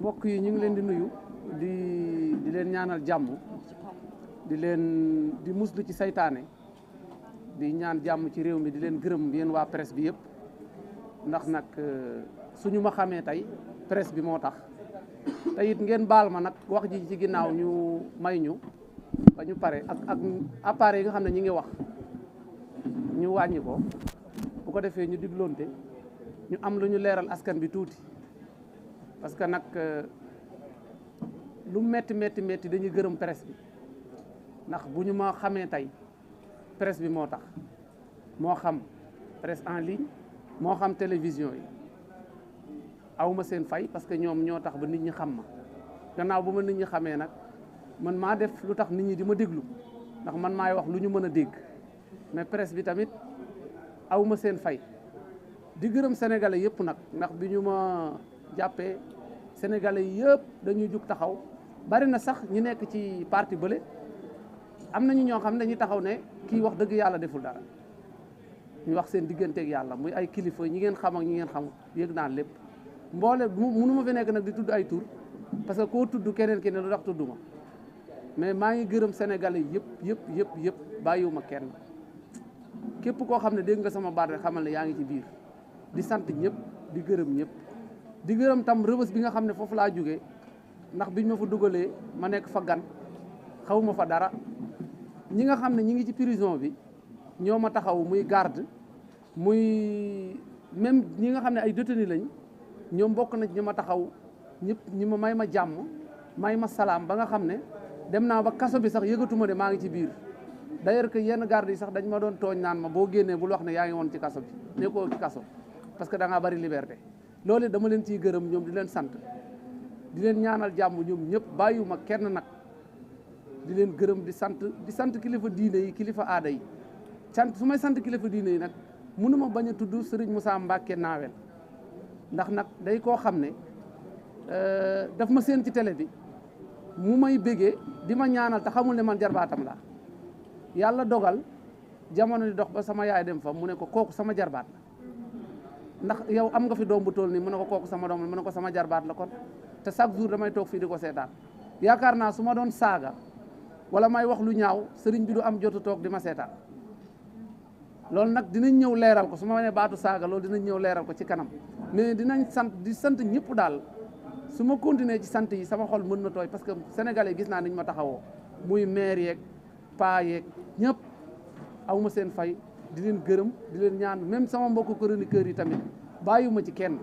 mbokk yi ñu ngi leen di nuyu di leen ñaanal jàmm di muslu ci saytaane di ñaan jàmm ci réew mi di leen gërëm yéen waa presse bi yëpp ndax nag suñu ma xamee tey presse bi moo tax te it ngeen baal ma nag wax ji ci ginnaaw ñu may ñu ba ñu pare ak appareil yi nga xam ne ñi ngi wax ñu wàññi ko bu ko defee ñu digloonte ñu am lu ñu leeral askan bi tuuti parce que nag lu metti dañuy gërëm presse bi ndax bu ñu ma xamee tey presse bi moo tax moo xam presse en ligne moo xam télévision yi awma seen fay parce que ñoom ñoo tax ba nit ñi xam ma gannaaw bu ma nit ñi xamee nag man maa def lu tax nit ñi di ma déglu ndax man maay wax lu ñu mën a dégg mais presse bi tamit awma seen fay di gërëm sénégalais yëpp nag ndax bi ñu ma jàppee sénégalais yëpp dañuy jug taxaw bari na sax ñi nekk ci parti bële am nañu ñoo xam ne dañuy taxaw ne kii wax dëgg yàlla deful dara ñu wax seen digganteeg yàlla muy ay kilifa ñi ngeen xam ak ñi ngeen xamul yëg naa lépp mboole mënu ma fi nekk nag di tudd ay tur parce que koo tudd keneen ki ne lu tax tudd ma mais maa ngi gërëm sénégalais yëpp bàyyiwuma kenn képp koo xam ne dégg nga sama baat rek xamal ne yaa ngi ci biir di sant ñëpp di gërëm ñëpp di gërëm tam rëbës bi nga xam ne foofu laa jógee ndax biñ ma fa dugalee ma nekk fa gan xawuma fa dara ñi nga xam ne ñi ngi ci prison bi ñoo ma taxaw muy garde muy même ñi nga xam ne ay détenus lañ ñoom bokk na ñi ma taxaw ñëpp ñi ma may ma jàmm may ma salaam ba nga xam ne dem naa ba kaso bi sax yëgatuma de maa ngi ci biir d'ailleurs que yenn garde yi sax dañ ma doon tooñ naan ma boo génnee bul wax ne yaa ngi woon ci kaso bi nekkoo ci kaso parce que da ngaa bari liberté loolu dama leen ciy gërëm ñoom di leen sant di leen ñaanal jàmm ñoom ñëpp bàyyiwuma kenn nag di leen gërëm di sant kilifa diine yi kilifa aada yi su may sant kilifa diine yi nag mënuma bañ a tudd Serigne Moussa Mbacke Nawel ndax nag day koo xam ne daf ma seen ci télé bi mu may bégee di ma ñaanal te xamul ne man jarbaatam la yàlla dogal jamono di dox ba sama yaay dem fa mu ne ko kooku sama jarbaat la ndax yow am nga fi doom bu toll nii mu ne ko kooku sama doom la mu ne ko sama jarbaat la kon te chaque jour damay toog fii di ko seetaan yaakaar naa su ma doon saaga wala may wax lu ñaaw sëriñ bi du am jotu toog di ma seetaan loolu nag dinañ ñëw leeral ko su ma nee baatu saaga loolu dinañ ñëw leeral ko ci kanam mais dinañ sant ñëpp daal su ma continuer ci sant yi sama xol mën na tooy parce que sénégalais gis naa niñ ma taxawoo muy maire yeeg paa yeeg ñëpp awma seen fay di leen gërëm di leen ñaan même sama mbokku chroniqueurs yi tamit bàyyiwuma ci kenn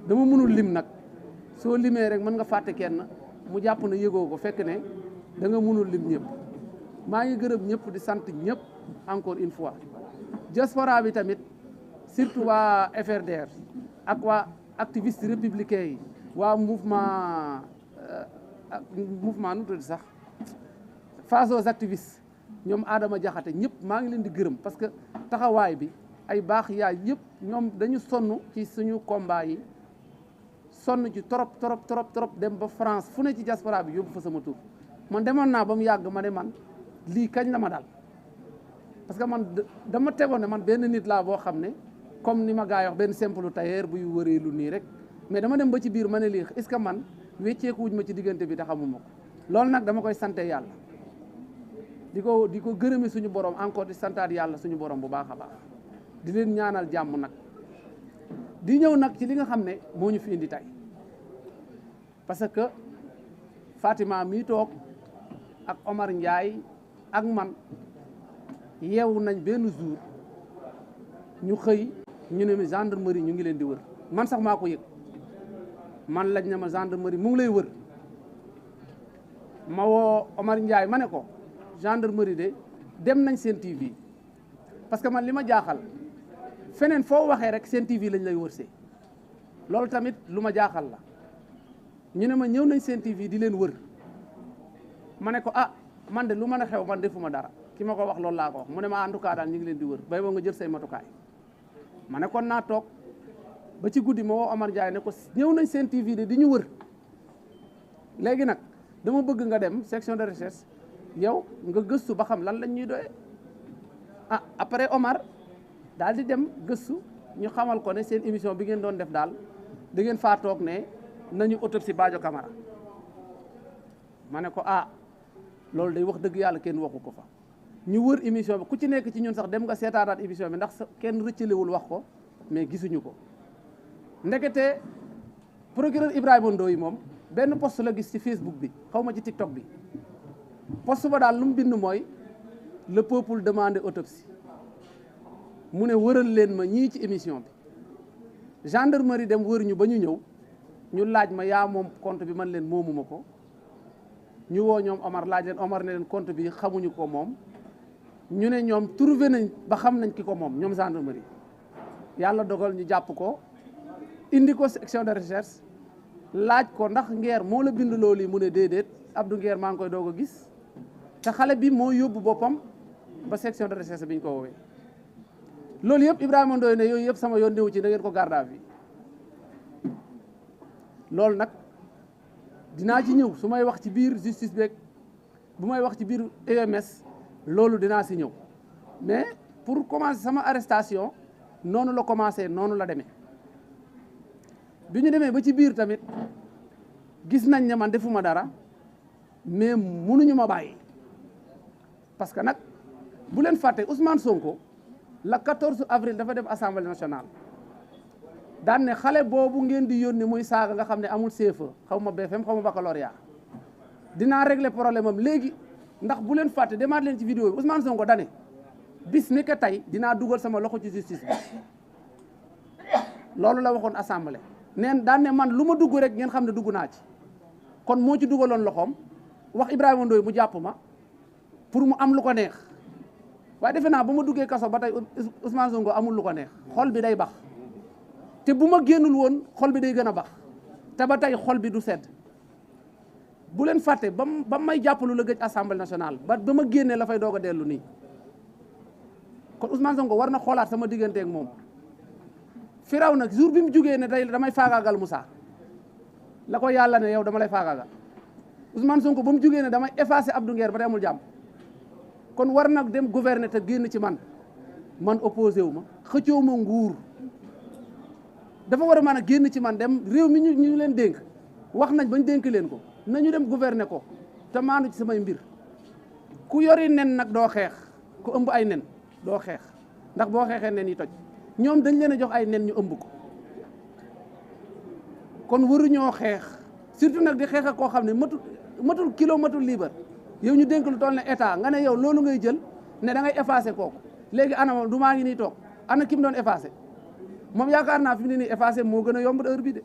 dama mënul lim nag soo limee rek mën nga fàtte kenn mu jàpp na yëgoo ko fekk ne da nga mënul lim ñëpp maa ngi gërëm ñëpp di sant ñëpp encore une fois diaspora bi tamit surtout waa FRDR ak waa activiste républicain yi waa mouvement nu tudd sax face aux activistes ñoom Adama Jaxate ñëpp maa ngi leen di gërëm parce que taxawaay bi ay baax yaay yëpp ñoom dañu sonn ci suñu combat yi sonn ci trop dem ba France fu ne ci diaspora bi yóbbu fa sama tur man demoon naa ba mu yàgg ma ne man lii kañ la ma daal parce que man dama tegoon ne man benn nit laa boo xam ne comme ni ma gaa yi wax benn simple tailleur buy wëreelu nii rek mais dama dem ba ci biir ma ne lii est-ce que man wecceeku wuñ ma ci diggante bi te xamuma ko loolu nag dama koy sante yàlla di ko gërëme suñu borom encore di santaat yàlla suñu borom bu baax a baax di leen ñaanal jàmm nag di ñëw nag ci li nga xam ne moo ñu fi indi tey parce que Fatima mii toog ak Omar Ndiaye ak man yeewu nañ benn jour ñu xëy ñu ne ma gendarmerie ñu ngi leen di wër man sax maa ko yëg man lañ ne ma gendarmerie mu ngi lay wër ma woo Omar Ndiaye ma ne ko gendarmerie de dem nañ Sen TV parce que man li ma jaaxal feneen foo waxee rek Sen TV lañ lay wërsee loolu tamit lu ma jaaxal la ñu ne ma ñëw nañ Sen TV di leen wër ma ne ko ah man de lu mën a xew man defuma dara ki ma ko wax loolu laa ko wax mu ne ma en tout cas daal ñu ngi leen di wër bay boo nga jël say matukaay ma ne kon naa toog ba ci guddi ma woo Omar Ndiaye ne ko ñëw nañ Sen TV de di ñu wër léegi nag dama bëgg nga dem section de recherche yow nga gëstu ba xam lan lañ ñuy doyee ah après Omar daal di dem gëstu ñu xamal ko ne seen émission bi ngeen doon def daal da ngeen faa toog ne nañu autopsie Badio Camara ma ne ko ah loolu day wax dëgg yàlla kenn waxu ko fa ñu wër émission bi ku ci nekk ci ñun sax dem nga seetaanaat émission bi ndax kenn rëccalewul wax ko mais gisuñu ko ndekete procureur Ibrahima Ndoye moom benn post la gis ci Facebook bi xaw ma ci TikTok bi post ba daal lu mu bind mooy le peuple demande autopsie mu ne wëral leen ma ñii ci émission bi gendarmerie dem wër ñu ba ñu ñëw ñu laaj ma yaa moom compte bi man leen moomuma ko ñu woo ñoom Omar laaj leen Omar ne leen compte bi xamuñu ko moom ñu ne ñoom trouvé nañ ba xam nañ ki ko moom ñoom gendarmerie yàlla dogal ñu jàpp ko indi ko section de recherche laaj ko ndax Nguer moo la bind loolu yi mu ne déedéet Abdou Nguer maa ngi koy doog a gis te xale bi moo yóbbu boppam ba section de recherche bi ñu ko woowee loolu yëpp Ibrahima Ndoye ne yooyu yëpp sama yoon néew ci da ngeen ko garde à vue loolu nag dinaa ci ñëw su may wax ci biir justice beeg bu may wax ci biir UMS loolu dinaa si ñëw mais pour commencer sama arrestation noonu la commencé noonu la demee bi ñu demee ba ci biir tamit gis nañ ne man defuma dara mais mënuñu ma bàyyi parce que nag bu leen fàtte Ousmane Sonko le 14 avril dafa dem assemblée nationale daan ne xale boobu ngeen di yónni muy saaga nga xam ne amul CFEE xaw ma BFM xaw ma baccalauréat dinaa régler problème am léegi ndax bu leen fàtte demaat leen ci vidéo bi Ousmane Sonko dane bis ni que tey dinaa dugal sama loxo ci justice bi loolu la waxoon assemblée neen daan ne man lu ma dugg rek ngeen xam ne dugg naa ci kon moo ci dugaloon loxoom wax Ibrahima Ndoye mu jàpp ma pour mu am lu ko neex waaye defe naa ba ma duggee kaso ba tey Ousmane Sonko amul lu ko neex xol bi day bax te bu ma génnul woon xol bi day gën a bax te ba tey xol bi du sedd bu leen fàtte ba may jàppalu la gëj assemblée nationale ba ma génnee la fay doog a dellu nii kon Ousmane Sonko war na xoolaat sama digganteeg moom firaw nag jour bi mu jugee ne tey damay faagaagal Moussa la ko yàlla ne yow dama lay faagaagal Ousmane Sonko ba mu jugee ne damay effacer Abdou Nguer ba tey amul jàmm kon war nag dem gouverner te génn ci man opposé wu ma xëccoo ma nguur dafa war a mën a génn ci man dem réew mi ñu leen dénk wax nañ bañ dénk leen ko nañu dem gouverner ko te maandu ci samay mbir ku yori nen nag doo xeex ku ëmb ay nen doo xeex ndax boo xeexee nen yi toj ñoom dañ leen a jox ay nen ñu ëmb ko kon waruñoo xeex surtout nag di xeex ak koo xam ne matul kilo matul liibar yow ñu dénk lu toll ne état nga ne yow loolu ngay jël ne da ngay effacer kooku léegi ana moom du maa ngi nii toog ana ki mu doon effacer moom yaakaar naa fi mu ne nii effacer moo gën a yomb heure bii de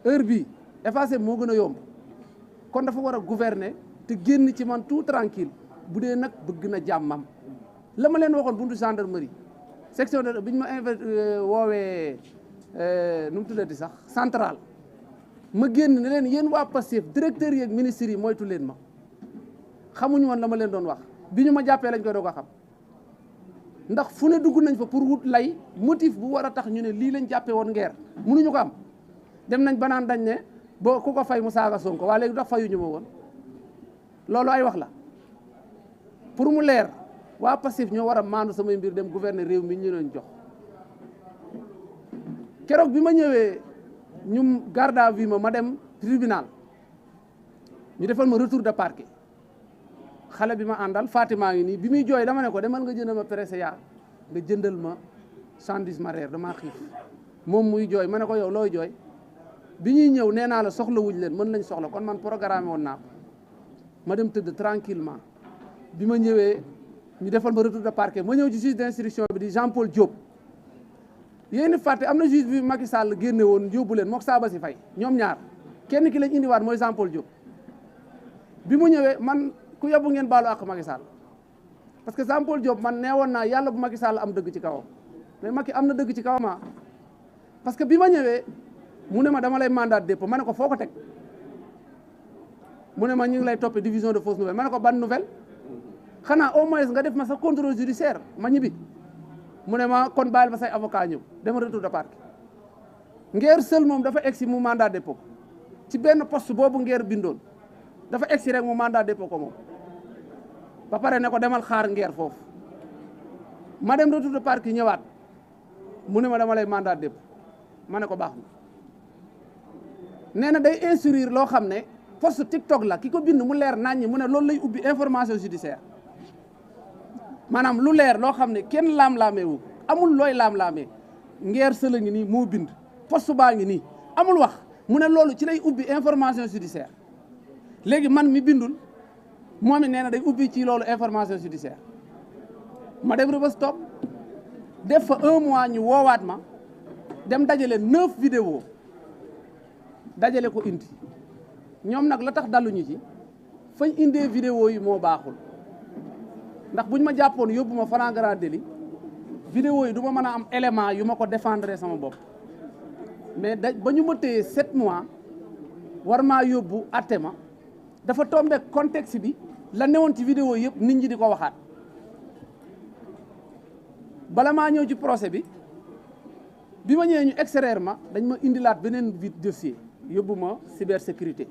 heure bii effacer moo gën a yomb kon dafa war a gouverner te génn ci man tout tranquille bu dee nag bëgg na jàmmam la ma leen waxoon buntu gendarmerie section de bi ñu ma woowee nu mu tuddati sax central ma génn ne leen yéen waa Pastef directeur yeeg ministres yi moytu leen ma xamuñu woon la ma leen doon wax bi ñu ma jàppee lañ koy doog a xam ndax fu ne dugg nañ fa pour wut lay motif bu war a tax ñu ne lii lañ jàppee woon Nguer mënuñu ko am dem nañ ba naan dañ ne boo ku ko fay mu saaga Sonko waa léegi tax fayuñu ma woon loolu ay wax la pour mu leer waa Pastef ñoo war a maandu samay mbir dem gouverner réew mi ñu leen jox keroog bi ma ñëwee ñu garde à vue ma dem tribunal ñu defal ma retour de parquet xale bi ma àndal Fatima ngi nii bi muy jooy dama ne ko demal nga jëndal ma pressé yaa nga jëndal ma sandwich ma reer damaa xiif moom muy jooy ma ne ko yow looy jooy bi ñuy ñëw nee naa la soxla wuñ leen mën lañ soxla kon man programme woon naa ko ma dem tëdd tranquillement bi ma ñëwee ñu defal ma retour de parquet ma ñëw ci juge d'instruction bi di Jean Paul Diop yéen fàtte am na juge bi Macky Sall génne woon yóbbu leen mook Saba si fay ñoom ñaar kenn ki lañ indiwaat mooy Jean Paul Diop bi mu ñëwee man ku yóbbu ngeen baalu àq Macky Sall parce que Jean Paul Diop man nee woon naa yàlla bu Macky Sall am dëgg ci kawam mais Macky am na dëgg ci kawam parce que bi ma ñëwee mu ne ma dama lay mandat de dépôt ma ne ko foo ko teg mu ne ma ñu ngi lay toppee division de fausse nouvelle ma ne ko ban nouvelle xanaa au moins nga def ma sa contrôle judiciaire ma ñibbi mu ne ma kon bàyyil ba say avocat ñëw dama retour de parquet Nguer seul moom dafa egsi mu mandat de dépôt ci benn poste boobu Nguer bindoon dafa egsi rek mu mandat de dépôt ko moom ba pare ne ko demal xaar Nguer foofu ma dem retour de parquet ñëwaat mu ne ma dama lay mandat de dépôt ma ne ko baax na nee na day instruire loo xam ne post TikTok la ki ko bind mu leer naññi mu ne loolu lay ubbi information judiciaire maanaam lu leer loo xam ne kenn laam-laamee wu amul looy laam-laamee ngeer sëla ngi nii moo bind post baa ngi nii amul wax mu ne loolu ci lay ubbi information judiciaire léegi man mi bindul moom it nee na day ubbi ci loolu information judiciaire ma dem Rebeuss toog def fa 1 mois ñu woowaat ma dem dajale 9 vidéos dajale ko indi ñoom nag la tax daluñu ci fañ indee vidéo yi moo baaxul ndax buñ ma jàppoon yóbbu ma flagrant délit vidéo yi du ma mën a am élément yu ma ko défendre sama bopp mais ba ñu ma téye 7 mois war maa yóbbu atte ma dafa tombé contexte bi la newoon ci vidéo yëpp nit ñi di ko waxaat bala maa ñëw ci procès bi ma ñëwee ñu extraire ma dañ ma indilaat beneen dossier yóbbu ma cybersécurité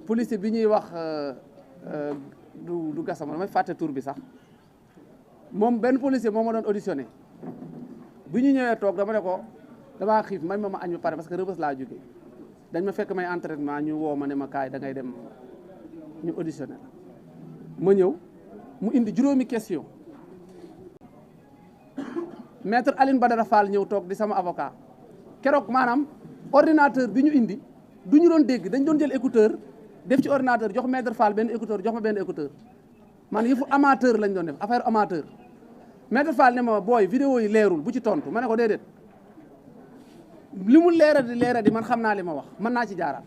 police bi ñuy wax du Gassama damay fàtte tur bi sax moom benn policier moo ma doon auditionné bi ñu ñëwee toog dama ne ko damaa xiif may ma añ ba pare parce que Rebeuss laa jógee dañ ma fekk may entraînement ñu woo ma ne ma kaay da ngay dem ñu auditionné la ma ñëw mu indi juróomi question maître Aline Badara Fall ñëw toog di sama avocat keroog maanaam ordinateur bi ñu indi du ñu doon dégg dañ doon jël écouteur def ci ordinateur jox maître Fall benn écouteur jox ma benn écouteur man yëfu amateur lañ doon def affaire amateur maître Fall ne ma booy vidéo yi leerul bu ci tontu ma ne ko déedéet li mu leeradi man xam naa li ma wax mën naa ci jaaraat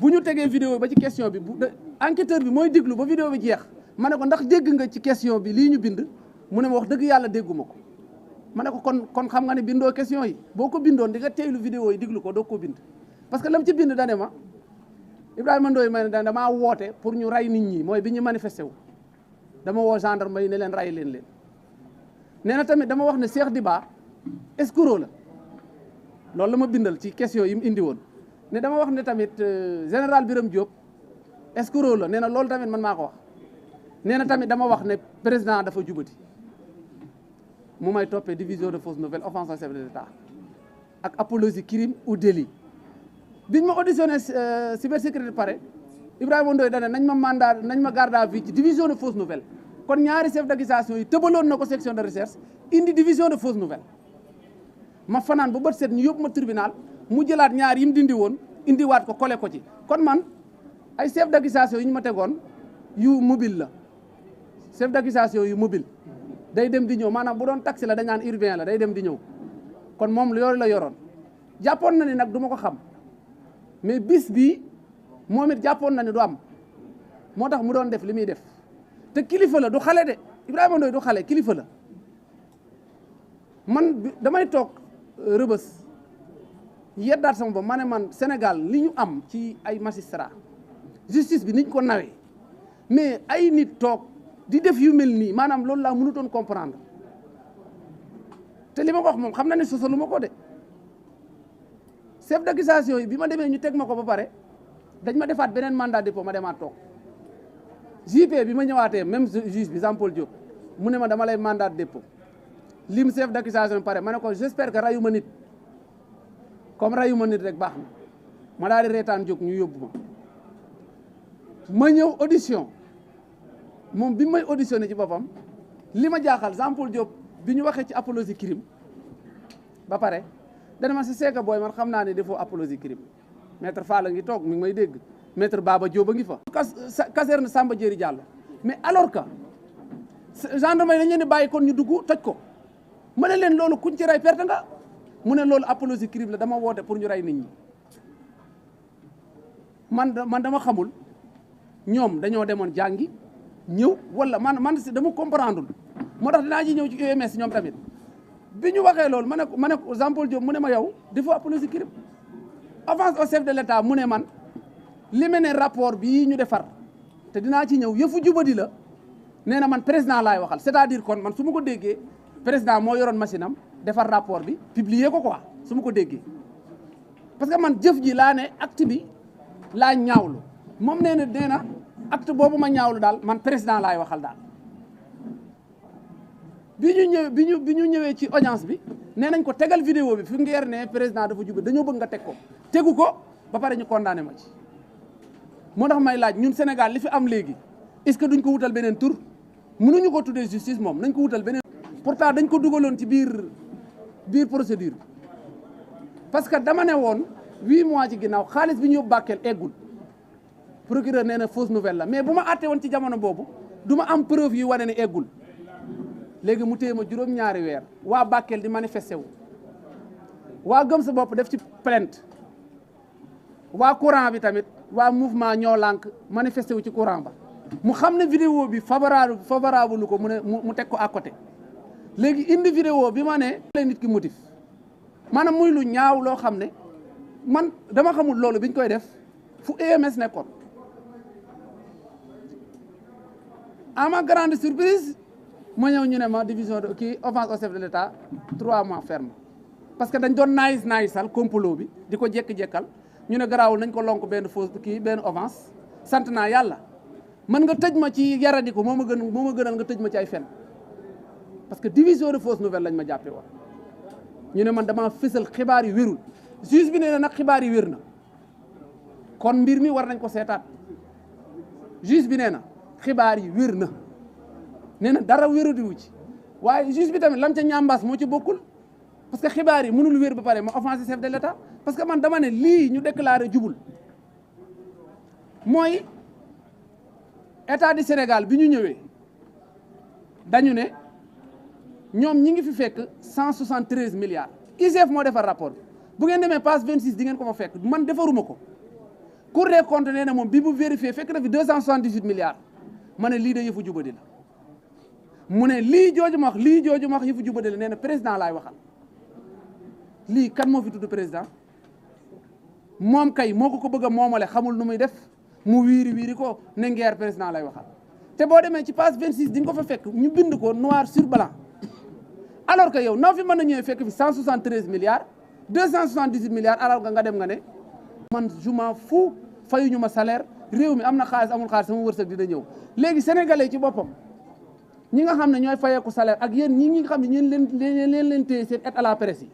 bu ñu tegee vidéo ba ci question bi enquêteur bi mooy déglu ba vidéo bi jeex ma ne ko ndax dégg nga ci question bi lii ñu bind mu ne ma wax dëgg yàlla dégguma ko ma ne ko kon xam nga ne bindoo question yi boo ko bindoon di nga teeylu vidéo yi déglu ko doo ko bind parce que lam ci bind dane ma Ibrahima Ndoye may ne damaa woote pour ñu rey nit ñi mooy bi ñu manifesté wu dama woo gendarme yi ne leen rey leen nee na tamit dama wax ne Cheikh Diba escroc la loolu la ma bindal ci question yi mu indi woon ne dama wax ne tamit général Birame Diop escroc la nee na loolu tamit man maa ko wax nee na tamit dama wax ne président dafa jubati mu may toppee division de fausses nouvelles offense au chef de l'État ak apologie crime ou délit biñ ma auditionné cybersécurité pare Ibrahima Ndoye dane nañ ma garde à vue ci division de fausses nouvelles kon ñaari chef d'accusation yi tëbaloon na ko section de recherche indi division de fausses nouvelles ma fanaan ba bët set ñu yóbbu ma tribunal mu jëlaat ñaar yi mu dindi woon indiwaat ko collé ko ci kon man ay chef d'accusation yi ñu ma tegoon yu mobile la chef d'accusation yu mobile day dem di ñëw maanaam bu doon taxi la dañ naan urbain la day dem di ñëw kon moom yooyu la yoroon jàppoon na ni nag du ma ko xam mais bis bii moom it jàppoon na ni du am moo tax mu doon def li muy def te kilifa la du xale de Ibrahima Ndoye du xale kilifa la man damay toog Rebeuss yeddaat sama bopp ma ne man Sénégal li ñu am ci ay magistrat justice bi niñ ko nawee mais ay nit toog di def yu mel nii maanaam loolu laa mënutoon comprendre te li ma ko wax moom xam na ne sosalu ma ko de chef d'accusation yi bi ma demee ñu teg ma ko ba pare dañ ma defaat beneen mandat de dépôt ma demaat toog JP bi ma ñëwaatee même juge bi Jean Paul Diop mu ne ma dama lay mandat de dépôt lim chef d'accusation bi pare ma ne ko j'espère que rayu ma nit comme rayu ma nit rek baax na ma daal di reetaan jóg ñu yóbbu ma ñëw audition moom bi may auditionné ci boppam li ma jaaxal Jean Paul Diop bi ñu waxee ci apologie crime ba pare dana ma si seeka booy man xam naa ne defoo apologie crime maître Fall a ngi toog mi ngi may dégg maître Baba Diop a ngi fa caserne Samba Diéry Diallo mais alors que gendarmerie dañ leen di bàyyi kon ñu dugg toj ko ma ne leen loolu kuñ ci rey perte nga mu ne loolu apologie crime la dama woote pour ñu rey nit ñi man dama xamul ñoom dañoo demoon jàngi ñëw wala man dama comprendre moo tax dinaa ci ñëw ci UMS ñoom tamit bi ñu waxee loolu ma ne ko Jean Paul Diop mu ne ma yow defoo apologie crime avance au chef de l'État mu ne man li mel ne rapport bii ñu defar te dinaa ci ñëw yëfu jubadi la nee na man président laay waxal c'est-à-dire kon man su ma ko déggee président moo yoroon machine am defar rapport bi publier ko quoi su ma ko déggee parce que man jëf ji laa ne acte bi laa ñaawlu moom nee na acte boobu ma ñaawlu daal man président laay waxal daal bi ñu ñëwee ci audience bi nee nañ ko tegal vidéo bi fi ngeer ne président dafa jubal dañoo bëgg nga teg ko tegu ko ba pare ñu condamné ma ci. moo tax may laaj ñun Sénégal li fi am léegi est-ce que duñ ko wutal beneen tur mënuñu ko tuddee justice moom nañ ko wutal beneen. pourtant dañ ko dugaloon ci biir procédure parce que dama ne woon 8 mois ci ginnaaw xaalis bi ñu yóbbu Bakel eggul procureur nee na fausse nouvelle la mais bu ma àtte woon ci jamono boobu du ma am preuve yi wane ne eggul léegi mu téye ma juróom-ñaari weer waa Bakel di manifesté wu waa gëm sa bopp def ci plainte waa courant bi tamit waa mouvement ñoo lànk manifesté wu ci courant ba mu xam ne vidéo bi favorable lu ko mu teg ko à côté léegi indi vidéo bi ma ne leen nit ki motif maanaam muy lu ñaaw loo xam ne man dama xamul loolu biñ koy def fu EMS nekkoon à ma grande surprise ma ñëw ñu ne ma division de kii offense au chef de l'État 3 mois ferme parce que dañ doon naayisal complot bi di ko jekk-jekkal ñu ne garaawul nañ ko lonk benn fausse benn offense sant naa yàlla mën nga tëj ma ci yaradiku moo ma gënal nga tëj ma ci ay fen parce que division de fausse nouvelle lañ ma jàppee woon ñu ne man dama fësal xibaar yi wérul juge bi nee na nag xibaar yi wér na kon mbir mi war nañ ko seetaat juge bi nee na xibaar yi wér na nee na dara wéradiwu ci waaye juge bi tamit lam ca ñambaas moo ci bokkul parce que xibaar yi mënul wér ba pare ma offensé chef de l'État parce que man dama ne lii ñu déclaré jubul mooy état du Sénégal bi ñu ñëwee dañu ne ñoom ñi ngi fi fekk 173 milliards IGF moo defar rapport bi bu ngeen demee page 26 di ngeen ko fa fekk man defaruma ko Cour des comptes nee na moom bi bu vérifié fekk na fi 278 milliards ma ne lii de yëfu jubadi la mu ne lii jooju ma wax yëfu jubadi la nee na président laay waxal lii kan moo fi tudd président moom kay moo ko bëgg a moomale xamul nu muy def mu wiiri ko ne ngeer président lay waxal te boo demee ci page 26 di nga ko fa fekk ñu bind ko noir sur blanc alors que yow noo fi mën a ñëwee fekk fi 173 milliards 278 milliards alors que nga dem nga ne man je m'en fous fayuñu ma salaire réew mi am na xaalis amul xaalis sama wërsëg dina ñëw léegi sénégalais ci boppam ñi nga xam ne ñooy fayeeku salaire ak yéen ñi nga xam ne ñeen leen téye seen aide à la presse yi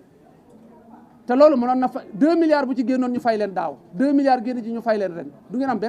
te loolu mënoon na fa 2 milliards bu ci génnoon ñu fay leen daaw 2 milliards génn ci ñu fay leen ren du ngeen am benn